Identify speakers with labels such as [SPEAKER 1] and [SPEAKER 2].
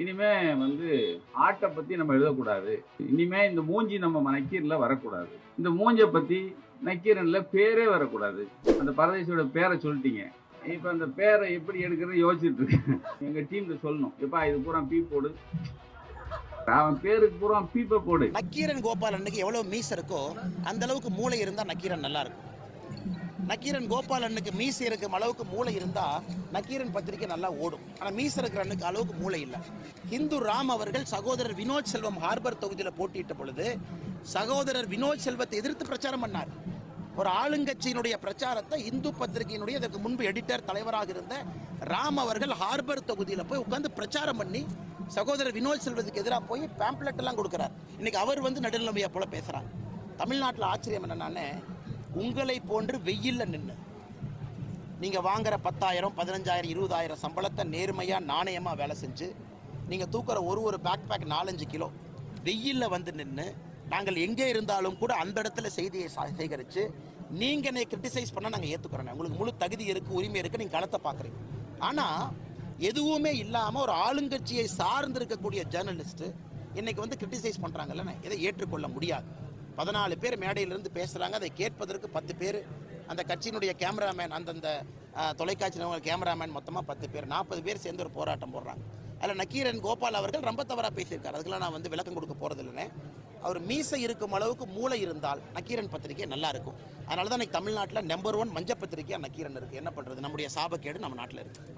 [SPEAKER 1] இனிமே வந்து ஆட்டை பத்தி நம்ம எழுதக்கூடாது. இனிமே இந்த மூஞ்சி நம்ம நக்கீரன்ல வரக்கூடாது. இந்த மூஞ்ச பத்தி நக்கீரன்ல பேரே வரக்கூடாது. அந்த பரதேசியோட பேரை சொல்லிட்டீங்க. இப்ப அந்த பேரை எப்படி எடுக்கிறது யோசிச்சுட்டு இருக்கேன். எங்க டீம்ல சொல்லணும். எப்பா இது பூரா பீ போடு. அவன் பேருக்கு பூரா பீப்ப போடு.
[SPEAKER 2] நக்கீரன் கோபாலனுக்கு எவ்வளவு மீச இருக்கோ அந்த அளவுக்கு மூளை இருந்தா நக்கீரன் நல்லா இருக்கும். நக்கீரன் கோபாலனுக்கு மீசை இருக்கும் அளவுக்கு மூளை இருந்தா நக்கீரன் பத்திரிகை நல்லா ஓடும். ஆனா மீச இருக்கிற அண்ணுக்கு அளவுக்கு மூளை இல்லை. ஹிந்து ராம் அவர்கள் சகோதரர் வினோத் செல்வம் ஹார்பர் தொகுதியில் போட்டியிட்ட பொழுது சகோதரர் வினோத் செல்வத்தை எதிர்த்து பிரச்சாரம் பண்ணார். ஒரு ஆளுங்கட்சியினுடைய பிரச்சாரத்தை இந்து பத்திரிகையினுடைய அதற்கு முன்பு எடிட்டர் தலைவராக இருந்த ராம் அவர்கள் ஹார்பர் தொகுதியில் போய் உட்கார்ந்து பிரச்சாரம் பண்ணி சகோதரர் வினோத் செல்வத்துக்கு எதிராக போய் பேம்ப்ளெட் எல்லாம் கொடுக்கிறார். இன்னைக்கு அவர் வந்து நடுநிலைமையா போல பேசுறார். தமிழ்நாட்டில் ஆச்சரியம் என்னன்னா, உங்களை போன்று வெயில்ல நின்று நீங்க வாங்குற 10,000 15,000 20,000 சம்பளத்தை நேர்மையா நாணயமா வேலை செஞ்சு நீங்க தூக்குற ஒரு பேக் 4-5 கிலோ வெயில்ல வந்து நின்று நாங்கள் எங்கே இருந்தாலும் கூட அந்த இடத்துல செய்தியை சேகரித்து நீங்கள் என்னை கிரிட்டிசைஸ் பண்ண நாங்கள் ஏற்றுக்கிறோம். உங்களுக்கு முழு தகுதி இருக்குது, உரிமை இருக்குது, நீங்கள் களத்தை பார்க்குறீங்க. ஆனால் எதுவுமே இல்லாமல் ஒரு ஆளுங்கட்சியை சார்ந்து இருக்கக்கூடிய ஜேர்னலிஸ்ட்டு இன்னைக்கு வந்து கிரிட்டிசைஸ் பண்ணுறாங்கல்ல, இதை ஏற்றுக்கொள்ள முடியாது. 14 பேர் மேடையிலிருந்து பேசுகிறாங்க, அதை கேட்பதற்கு 10 பேர் அந்த கட்சியினுடைய கேமராமேன், அந்தந்த தொலைக்காட்சி கேமராமேன் மொத்தமாக 10 பேர் 40 பேர் சேர்ந்து ஒரு போராட்டம் போடுறாங்க. அதில் நக்கீரன் கோபால் அவர்கள் ரொம்ப தவறாக பேசியிருக்காரு. அதுக்கெல்லாம் நான் வந்து விளக்கம் கொடுக்க போகிறது இல்லைன்னு. அவர் மீசை இருக்கும் அளவுக்கு மூளை இருந்தால் நக்கீரன் பத்திரிகை நல்லா இருக்கும். அதனால தான் இன்னைக்கு தமிழ்நாட்டில் நம்பர் 1 மஞ்சள் பத்திரிகையாக நக்கீரன் இருக்குது. என்ன பண்ணுறது, நம்முடைய சாபக்கேடு நம்ம நாட்டில் இருக்குது.